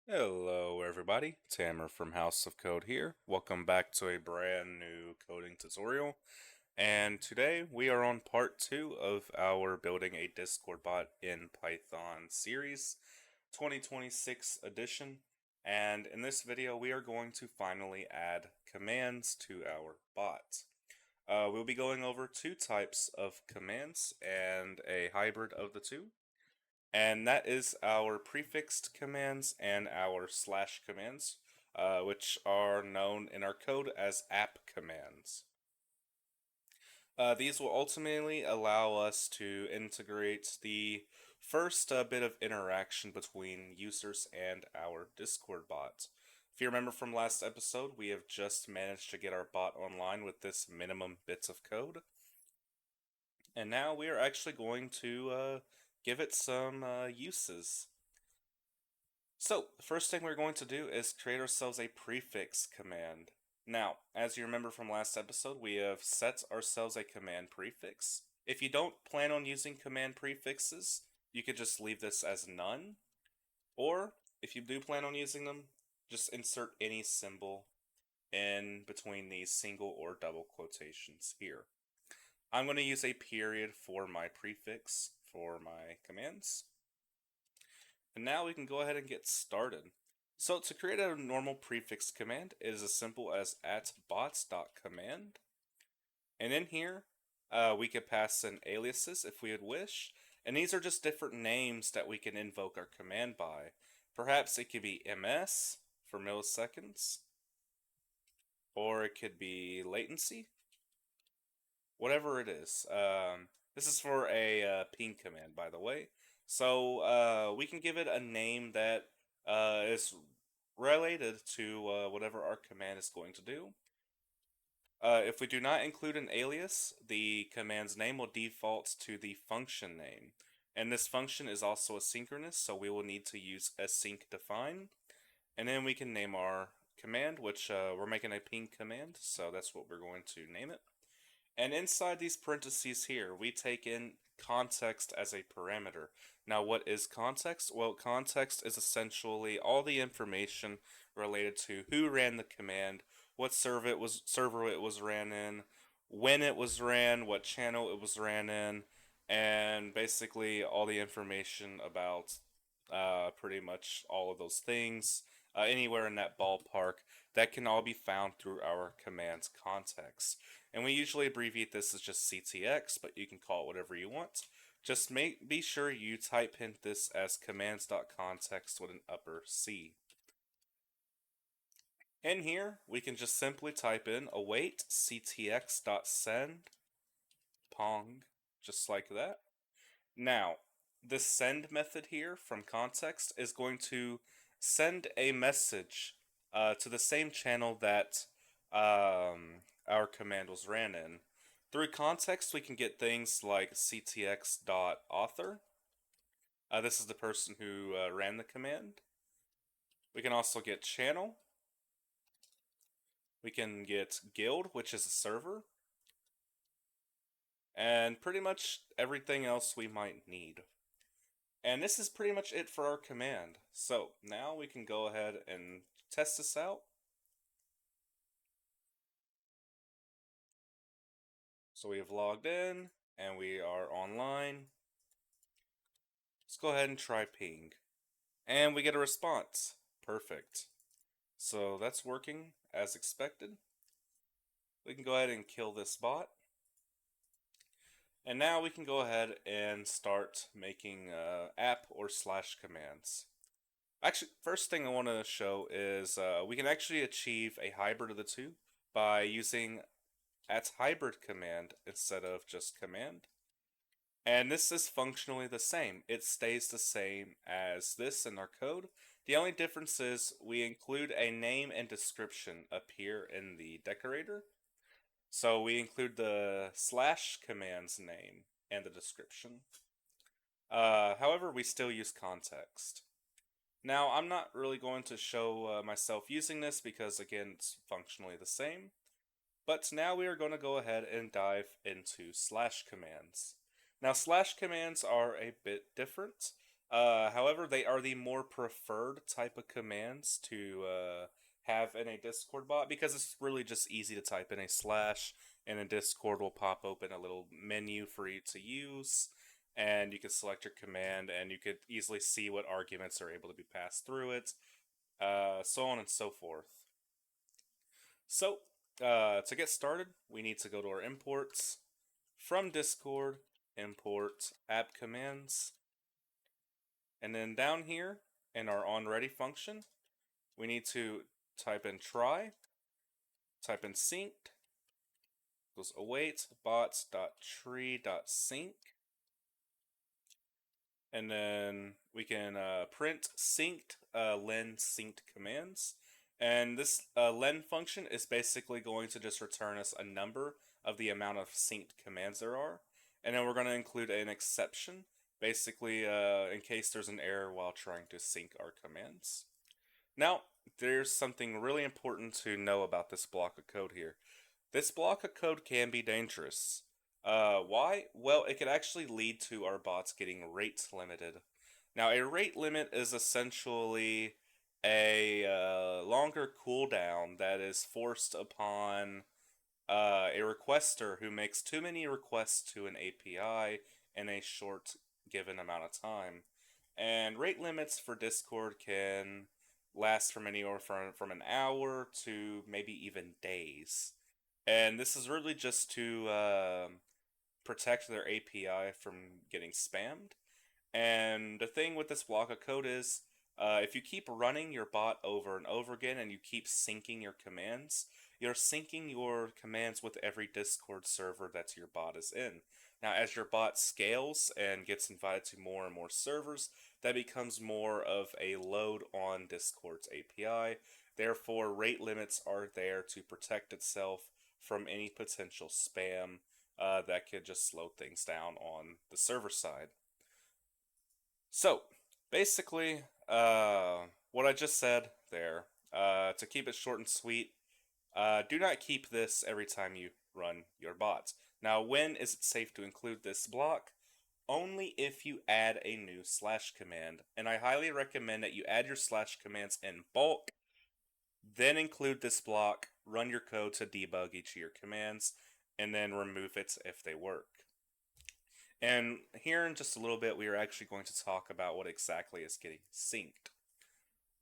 Hello everybody, Tammer from House of Code here. Welcome back to a brand new coding tutorial. And today we are on part 2 of our Building a Discord Bot in Python series, 2026 edition. And in this video we are going to finally add commands to our bot. We'll be going over two types of commands and a hybrid of the two. And that is our prefixed commands and our slash commands, which are known in our code as app commands. These will ultimately allow us to integrate the first bit of interaction between users and our Discord bot. If you remember from last episode, we have just managed to get our bot online with this minimum bits of code. And now we are actually going to give it some uses. So, the first thing we're going to do is create ourselves a prefix command. Now, as you remember from last episode, we have set ourselves a command prefix. If you don't plan on using command prefixes, you could just leave this as none. Or, if you do plan on using them, just insert any symbol in between these single or double quotations here. I'm going to use a period for my prefix for my commands. And now we can go ahead and get started. So to create a normal prefix command, it is as simple as @bots.command. And in here, we could pass in aliases if we would wish. And these are just different names that we can invoke our command by. Perhaps it could be ms for milliseconds, or it could be latency, whatever it is. This is for a ping command, by the way. So we can give it a name that is related to whatever our command is going to do. If we do not include an alias, the command's name will default to the function name. And this function is also asynchronous, so we will need to use async define. And then we can name our command, which we're making a ping command, so that's what we're going to name it. And inside these parentheses here, we take in context as a parameter. Now, what is context? Well, context is essentially all the information related to who ran the command, what server it was ran in, when it was ran, what channel it was ran in, and basically all the information about pretty much all of those things, anywhere in that ballpark, that can all be found through our command's context. And we usually abbreviate this as just CTX, but you can call it whatever you want. Just be sure you type in this as commands.context with an upper C. In here, we can just simply type in await ctx.send pong, just like that. Now, this send method here from context is going to send a message to the same channel that our command was ran in. Through context, we can get things like ctx.author. This is the person who ran the command. We can also get channel. We can get guild, which is a server. And pretty much everything else we might need. And this is pretty much it for our command. So now we can go ahead and test this out. So we have logged in and we are online. Let's go ahead and try ping. And we get a response. Perfect. So that's working as expected. We can go ahead and kill this bot. And now we can go ahead and start making app or slash commands. Actually, first thing I want to show is we can actually achieve a hybrid of the two by using @hybrid command instead of just command. And this is functionally the same. It stays the same as this in our code. The only difference is we include a name and description up here in the decorator. So we include the slash command's name and the description. However, we still use context. Now, I'm not really going to show myself using this because, again, it's functionally the same. But now we are going to go ahead and dive into slash commands. Now, slash commands are a bit different. However, they are the more preferred type of commands to have in a Discord bot because it's really just easy to type in a slash, and a Discord will pop open a little menu for you to use, and you can select your command, and you could easily see what arguments are able to be passed through it, so on and so forth. So, to get started, we need to go to our imports. From Discord, import app commands. And then down here in our onReady function, we need to type in try, type in synced, goes await bots.tree.sync, and then we can print synced len synced commands. And this len function is basically going to just return us a number of the amount of synced commands there are. And then we're going to include an exception, basically in case there's an error while trying to sync our commands. Now, there's something really important to know about this block of code here. This block of code can be dangerous. Why? Well, it could actually lead to our bots getting rate limited. Now, a rate limit is essentially a longer cooldown that is forced upon a requester who makes too many requests to an API in a short given amount of time. And rate limits for Discord can last from anywhere from an hour to maybe even days. And this is really just to protect their API from getting spammed. And the thing with this block of code is, if you keep running your bot over and over again and you keep syncing your commands, you're syncing your commands with every Discord server that your bot is in. Now, as your bot scales and gets invited to more and more servers, that becomes more of a load on Discord's API. Therefore, rate limits are there to protect itself from any potential spam that could just slow things down on the server side. So, basically, what I just said there, to keep it short and sweet, do not keep this every time you run your bots. Now, when is it safe to include this block? Only if you add a new slash command, and I highly recommend that you add your slash commands in bulk, then include this block, run your code to debug each of your commands, and then remove it if they work. And here in just a little bit, we are actually going to talk about what exactly is getting synced.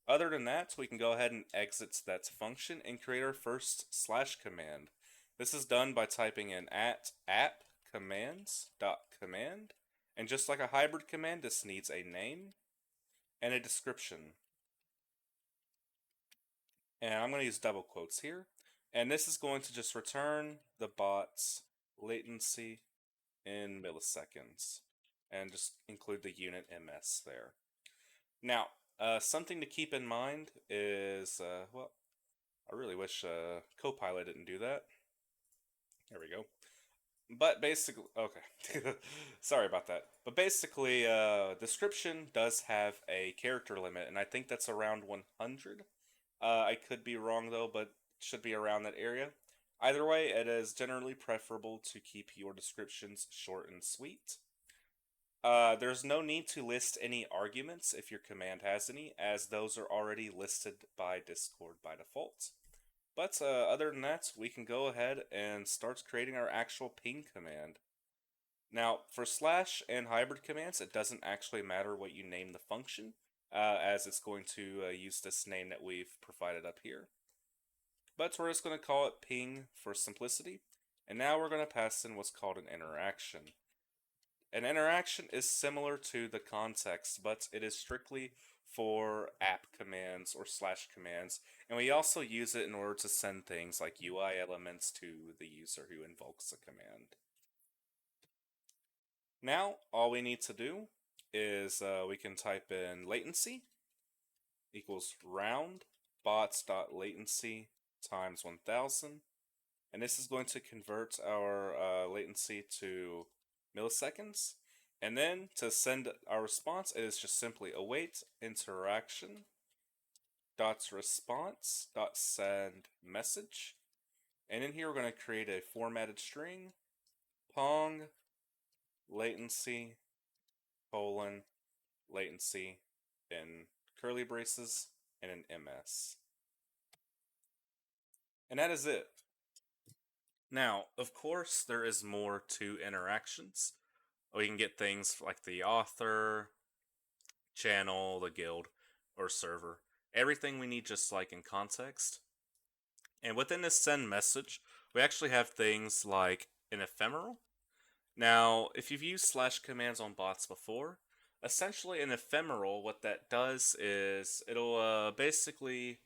Other than that, we can go ahead and exit that function and create our first slash command. This is done by typing in @app commands.command. And just like a hybrid command, this needs a name and a description. And I'm going to use double quotes here. And this is going to just return the bot's latency in milliseconds. And just include the unit ms there. Now, something to keep in mind is, well, I really wish Copilot didn't do that. There we go. But basically, okay, sorry about that. But basically, description does have a character limit, and I think that's around 100. I could be wrong though, but should be around that area. Either way, it is generally preferable to keep your descriptions short and sweet. There's no need to list any arguments if your command has any, as those are already listed by Discord by default. But other than that, we can go ahead and start creating our actual ping command. Now, for slash and hybrid commands, it doesn't actually matter what you name the function, as it's going to use this name that we've provided up here. But we're just going to call it ping for simplicity. And now we're going to pass in what's called an interaction. An interaction is similar to the context, but it is strictly for app commands or slash commands, and we also use it in order to send things like UI elements to the user who invokes a command. Now, all we need to do is we can type in latency equals round bots.latency times 1000, and this is going to convert our latency to milliseconds. And then to send our response, it is just simply await interaction dot response dot send message. And in here we're going to create a formatted string, pong latency : latency in curly braces, and an ms. And that is it. Now, of course, there is more to interactions. We can get things like the author, channel, the guild, or server. Everything we need just like in context. And within this send message, we actually have things like an ephemeral. Now, if you've used slash commands on bots before, essentially an ephemeral, what that does is it'll basically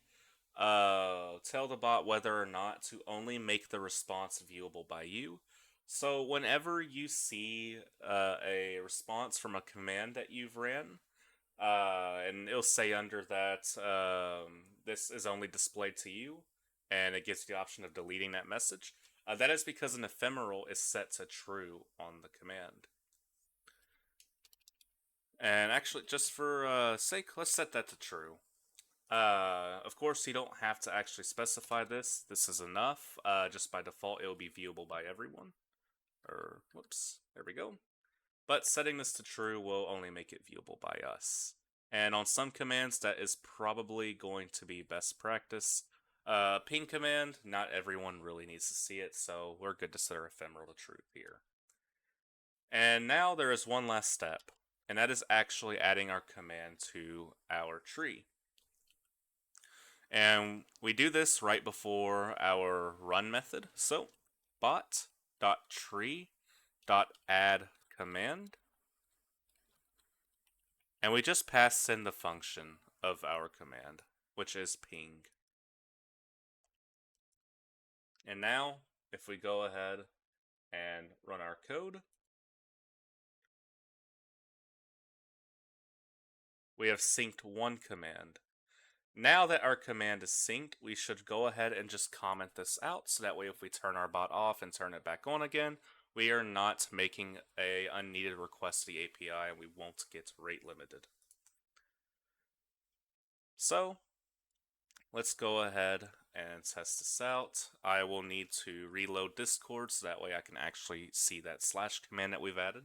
tell the bot whether or not to only make the response viewable by you. So whenever you see a response from a command that you've ran, and it'll say under that this is only displayed to you, and it gives you the option of deleting that message. That is because an ephemeral is set to true on the command. And actually, just for sake, let's set that to true. Of course, you don't have to actually specify this. This is enough. Just by default, it will be viewable by everyone. Or, whoops, there we go. But setting this to true will only make it viewable by us. And on some commands, that is probably going to be best practice. Ping command, not everyone really needs to see it, so we're good to set our ephemeral to true here. And now there is one last step, and that is actually adding our command to our tree. And we do this right before our run method. So bot.tree.add command. And we just pass in the function of our command, which is ping. And now, if we go ahead and run our code, we have synced one command. Now that our command is synced, we should go ahead and just comment this out, so that way if we turn our bot off and turn it back on again, we are not making a unneeded request to the API and we won't get rate limited. So, let's go ahead and test this out. I will need to reload Discord so that way I can actually see that slash command that we've added.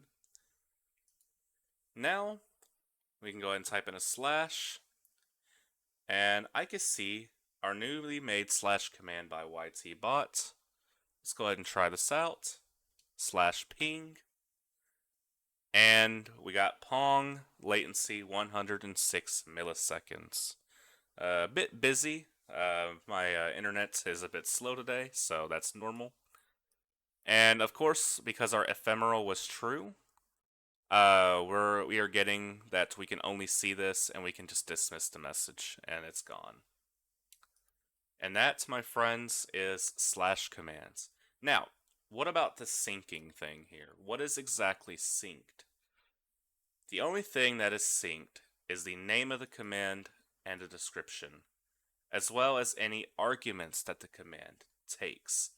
Now, we can go ahead and type in a slash, and I can see our newly made slash command by YTBot. Let's go ahead and try this out. Slash ping. And we got Pong, latency 106 milliseconds. A bit busy. My internet is a bit slow today, so that's normal. And of course, because our ephemeral was true, we are getting that we can only see this and we can just dismiss the message and it's gone. And that, my friends, is slash commands. Now, what about the syncing thing here? What is exactly synced? The only thing that is synced is the name of the command and a description, as well as any arguments that the command takes.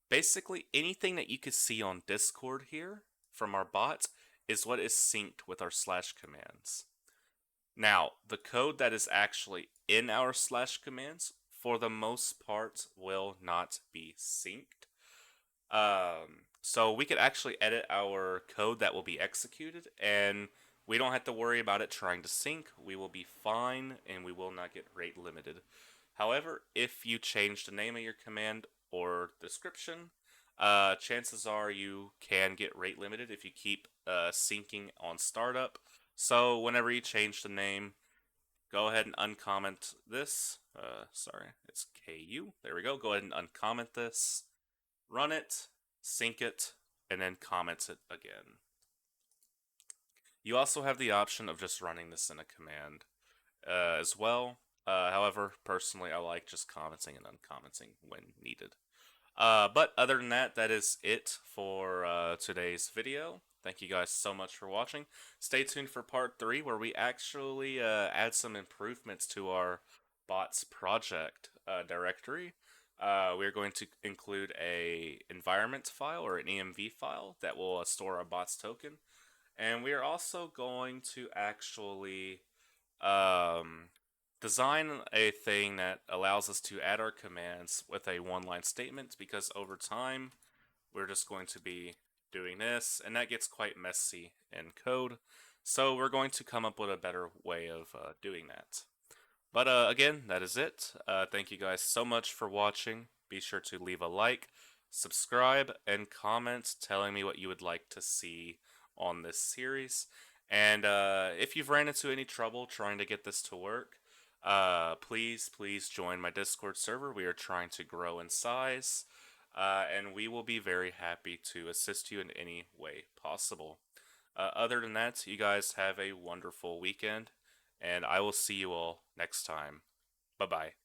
Basically, anything that you could see on Discord here from our bot is what is synced with our slash commands. Now, the code that is actually in our slash commands, for the most part, will not be synced. So we could actually edit our code that will be executed, and we don't have to worry about it trying to sync. We will be fine, and we will not get rate limited. However, if you change the name of your command or description, chances are you can get rate limited if you keep syncing on startup. So whenever you change the name, go ahead and uncomment this. Sorry, it's KU. There we go. Go ahead and uncomment this, run it, sync it, and then comment it again. You also have the option of just running this in a command as well. However, personally, I like just commenting and uncommenting when needed. But other than that, that is it for today's video. Thank you guys so much for watching. Stay tuned for part 3, where we actually add some improvements to our bots project directory. We're going to include a environment file or an env file that will store our bots token. And we are also going to actually design a thing that allows us to add our commands with a one-line statement, because over time we're just going to be doing this, and that gets quite messy in code. So we're going to come up with a better way of doing that. But again, that is it. Thank you guys so much for watching. Be sure to leave a like, subscribe, and comment telling me what you would like to see on this series. And if you've ran into any trouble trying to get this to work, please join my Discord server. We are trying to grow in size, and we will be very happy to assist you in any way possible. Other than that, you guys have a wonderful weekend, and I will see you all next time. Bye bye.